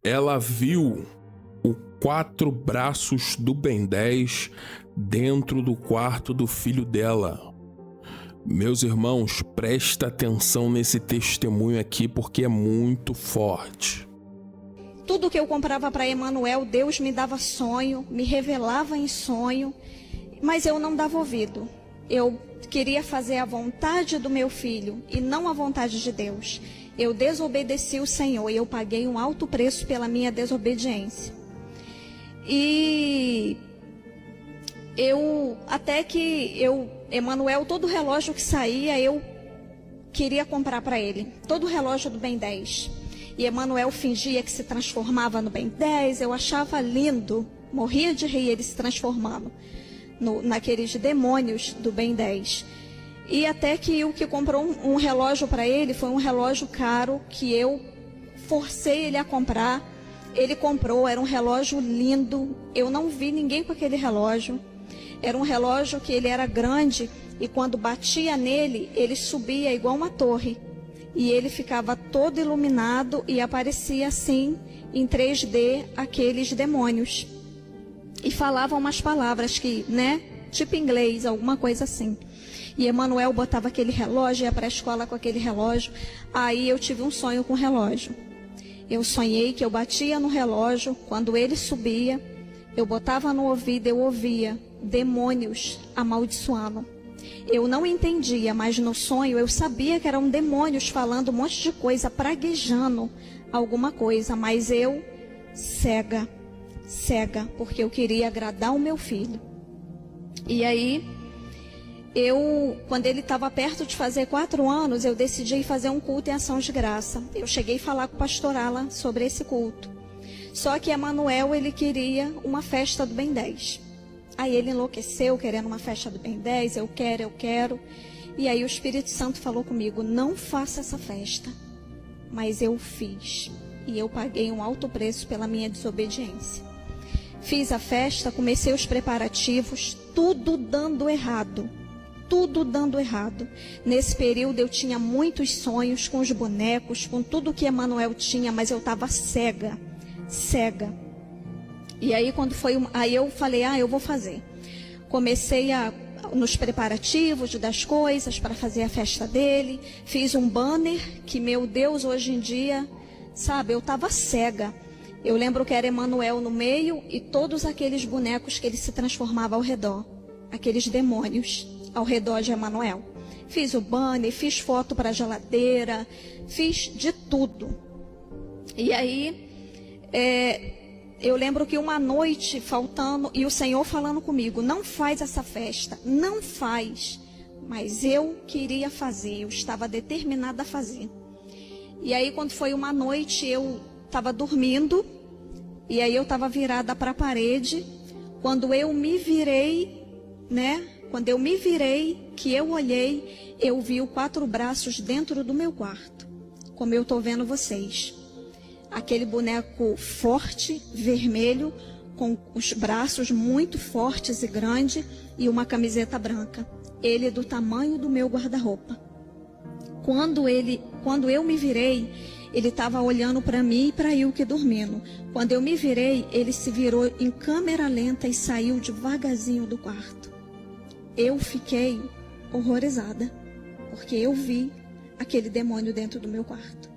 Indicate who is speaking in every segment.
Speaker 1: ela viu os 4 braços do Ben 10 dentro do quarto do filho dela. Meus irmãos, presta atenção nesse testemunho aqui porque é muito forte.
Speaker 2: Tudo que eu comprava para Emanuel, Deus me dava sonho, me revelava em sonho, mas eu não dava ouvido. Eu queria fazer a vontade do meu filho e não a vontade de Deus. Eu desobedeci o Senhor e eu paguei um alto preço pela minha desobediência. E Emanuel, todo relógio que saía, eu queria comprar para ele. Todo relógio do Ben 10. E Emanuel fingia que se transformava no Ben 10. Eu achava lindo, morria de rir ele se transformando naqueles demônios do Ben 10. E até que o que comprou um relógio para ele foi um relógio caro que eu forcei ele a comprar. Ele comprou, era um relógio lindo. Eu não vi ninguém com aquele relógio. Era um relógio que ele era grande e quando batia nele, ele subia igual uma torre. E ele ficava todo iluminado e aparecia assim, em 3D, aqueles demônios. E falavam umas palavras que, tipo inglês, alguma coisa assim. E Emanuel botava aquele relógio, ia para a escola com aquele relógio. Aí eu tive um sonho com o relógio. Eu sonhei que eu batia no relógio, quando ele subia, eu botava no ouvido, eu ouvia demônios amaldiçoando. Eu não entendia, mas no sonho eu sabia que eram demônios falando um monte de coisa, praguejando alguma coisa. Mas eu, cega, porque eu queria agradar o meu filho. E aí, quando ele estava perto de fazer 4 anos, eu decidi fazer um culto em ação de graça. Eu cheguei a falar com o pastor Alan sobre esse culto. Só que Emanuel, ele queria uma festa do Ben 10. Aí ele enlouqueceu querendo uma festa do Ben 10, eu quero. E aí o Espírito Santo falou comigo, não faça essa festa. Mas eu fiz. E eu paguei um alto preço pela minha desobediência. Fiz a festa, comecei os preparativos, tudo dando errado. Nesse período eu tinha muitos sonhos com os bonecos, com tudo que Emanuel tinha, mas eu estava cega. E aí aí eu falei, eu vou fazer. Comecei nos preparativos das coisas para fazer a festa dele. Fiz um banner que, meu Deus, hoje em dia, eu estava cega. Eu lembro que era Emanuel no meio e todos aqueles bonecos que ele se transformava ao redor. Aqueles demônios ao redor de Emanuel. Fiz o banner, fiz foto para a geladeira, fiz de tudo. E aí, eu lembro que uma noite faltando, e o Senhor falando comigo, não faz essa festa, não faz. Mas eu queria fazer, eu estava determinada a fazer. E aí quando foi uma noite, eu estava dormindo, e aí eu estava virada para a parede. Quando eu me virei, que eu olhei, eu vi os 4 braços dentro do meu quarto, como eu estou vendo vocês. Aquele boneco forte, vermelho, com os braços muito fortes e grandes e uma camiseta branca. Ele do tamanho do meu guarda-roupa. Quando eu me virei, ele estava olhando para mim e para Ilke dormindo. Quando eu me virei, ele se virou em câmera lenta e saiu devagarzinho do quarto. Eu fiquei horrorizada, porque eu vi aquele demônio dentro do meu quarto.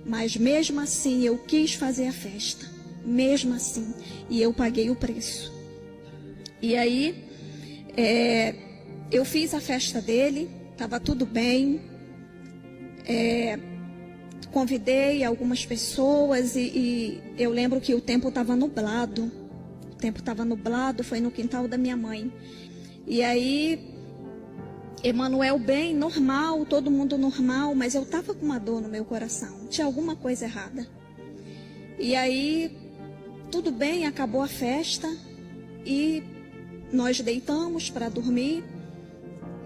Speaker 2: Mas mesmo assim eu quis fazer a festa, mesmo assim, e eu paguei o preço. E aí eu fiz a festa dele, estava tudo bem, convidei algumas pessoas e eu lembro que o tempo estava nublado. Foi no quintal da minha mãe. E aí Emanuel bem, normal, todo mundo normal, mas eu estava com uma dor no meu coração. Tinha alguma coisa errada. E aí, tudo bem, acabou a festa e nós deitamos para dormir.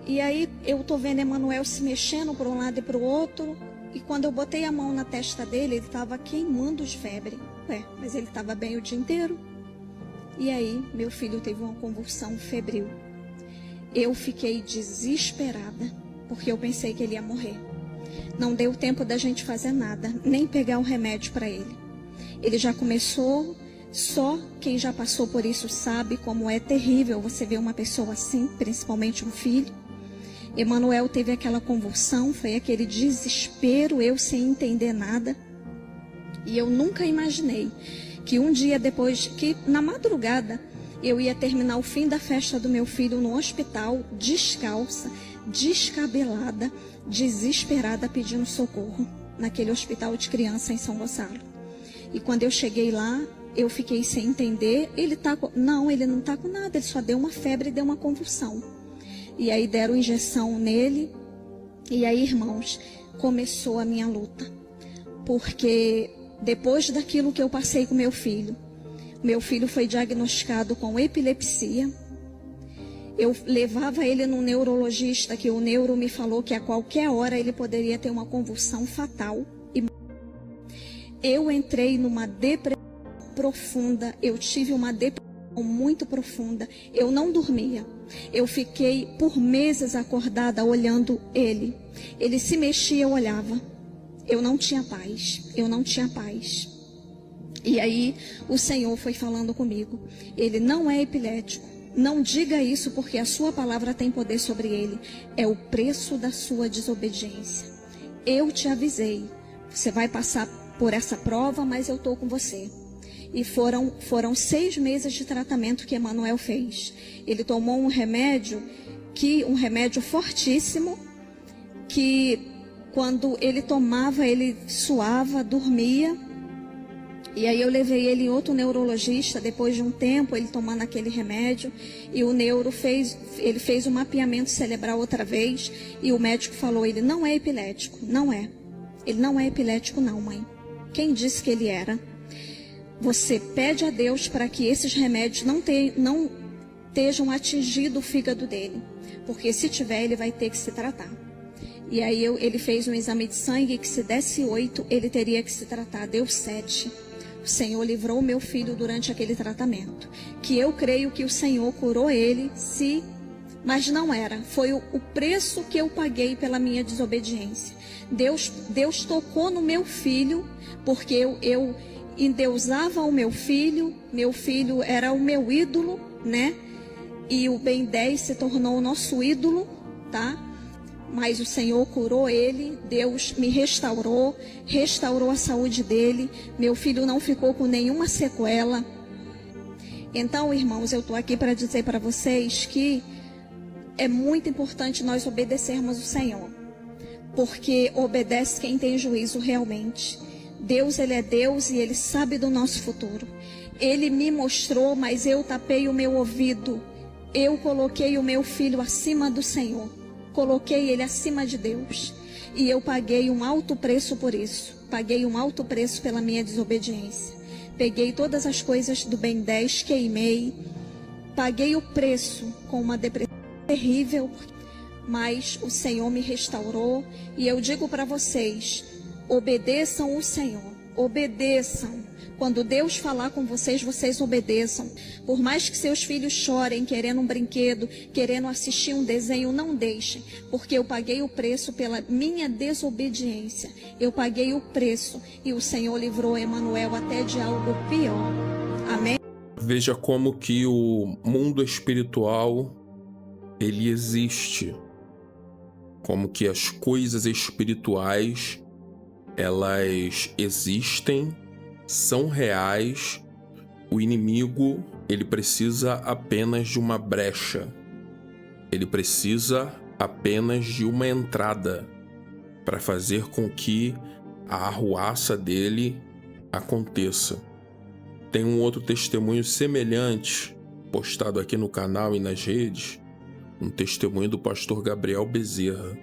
Speaker 2: E aí eu estou vendo Emanuel se mexendo para um lado e para o outro. E quando eu botei a mão na testa dele, ele estava queimando de febre. Mas ele estava bem o dia inteiro. E aí, meu filho teve uma convulsão febril. Eu fiquei desesperada, porque eu pensei que ele ia morrer. Não deu tempo da gente fazer nada, nem pegar o remédio para ele. Ele já começou, só quem já passou por isso sabe como é terrível você ver uma pessoa assim, principalmente um filho. Emanuel teve aquela convulsão, foi aquele desespero, eu sem entender nada. E eu nunca imaginei que um dia depois, que na madrugada, eu ia terminar o fim da festa do meu filho no hospital, descalça, descabelada, desesperada, pedindo socorro, naquele hospital de criança em São Gonçalo. E quando eu cheguei lá, eu fiquei sem entender. Não, ele não está com nada, ele só deu uma febre e deu uma convulsão. E aí deram injeção nele. E aí, irmãos, começou a minha luta. Porque depois daquilo que eu passei com meu filho foi diagnosticado com epilepsia. Eu levava ele num neurologista, que o neuro me falou que a qualquer hora ele poderia ter uma convulsão fatal. E eu entrei numa depressão profunda, eu tive uma depressão muito profunda, eu não dormia. Eu fiquei por meses acordada olhando ele. Ele se mexia, eu olhava. Eu não tinha paz. E aí o Senhor foi falando comigo. Ele não é epilético. Não diga isso, porque a sua palavra tem poder sobre ele. É o preço da sua desobediência. Eu te avisei. Você vai passar por essa prova, mas eu estou com você. E foram 6 meses de tratamento que Emanuel fez. Ele tomou um remédio fortíssimo, que quando ele tomava, ele suava, dormia. E aí eu levei ele em outro neurologista, depois de um tempo, ele tomando aquele remédio. E o neuro fez o mapeamento cerebral outra vez. E o médico falou, ele não é epilético. Não é. Ele não é epilético não, mãe. Quem disse que ele era? Você pede a Deus para que esses remédios não estejam atingindo o fígado dele. Porque se tiver, ele vai ter que se tratar. E aí ele fez um exame de sangue que se desse 8, ele teria que se tratar. Deu 7. O Senhor livrou meu filho durante aquele tratamento. Que eu creio que o Senhor curou ele, mas não era. Foi o preço que eu paguei pela minha desobediência. Deus tocou no meu filho, porque eu endeusava o meu filho era o meu ídolo, né? E o Ben 10 se tornou o nosso ídolo, tá? Mas o Senhor curou ele, Deus me restaurou a saúde dele, meu filho não ficou com nenhuma sequela. Então, irmãos, eu estou aqui para dizer para vocês que é muito importante nós obedecermos o Senhor, porque obedece quem tem juízo realmente. Deus, Ele é Deus e Ele sabe do nosso futuro. Ele me mostrou, mas eu tapei o meu ouvido. Eu coloquei o meu filho acima do Senhor. Coloquei ele acima de Deus. E eu paguei um alto preço por isso. Paguei um alto preço pela minha desobediência. Peguei todas as coisas do Ben 10, queimei. Paguei o preço com uma depressão terrível. Mas o Senhor me restaurou. E eu digo para vocês, obedeçam o Senhor. Obedeçam. Quando Deus falar com vocês, vocês obedeçam. Por mais que seus filhos chorem, querendo um brinquedo, querendo assistir um desenho, não deixem. Porque eu paguei o preço pela minha desobediência. Eu paguei o preço. E o Senhor livrou Emanuel até de algo pior. Amém?
Speaker 1: Veja como que o mundo espiritual, ele existe. Como que as coisas espirituais, elas existem, são reais. O inimigo, ele precisa apenas de uma brecha. Ele precisa apenas de uma entrada para fazer com que a arruaça dele aconteça. Tem um outro testemunho semelhante postado aqui no canal e nas redes, um testemunho do pastor Gabriel Bezerra,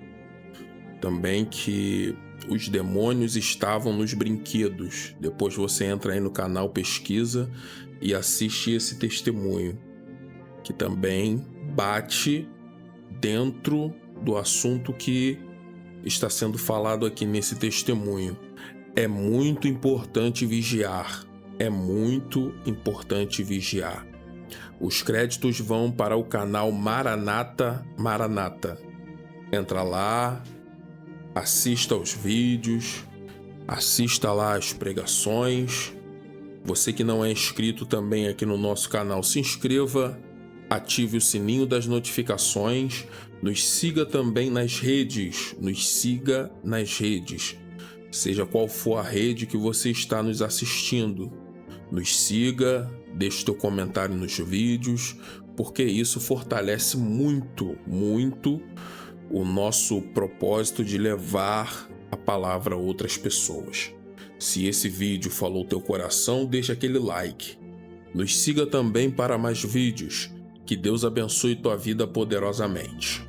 Speaker 1: também, que os demônios estavam nos brinquedos. Depois você entra aí no canal, pesquisa e assiste esse testemunho, que também bate dentro do assunto que está sendo falado aqui nesse testemunho. É muito importante vigiar. É muito importante vigiar. Os créditos vão para o canal Maranata. Entra lá, assista aos vídeos, assista lá as pregações Você que não é inscrito também aqui no nosso canal, se inscreva, ative o sininho das notificações, nos siga também nas redes, seja qual for a rede que você está nos assistindo. Nos siga, deixe seu comentário nos vídeos, porque isso fortalece muito, muito o nosso propósito de levar a palavra a outras pessoas. Se esse vídeo falou teu coração, deixa aquele like. Nos siga também para mais vídeos. Que Deus abençoe tua vida poderosamente.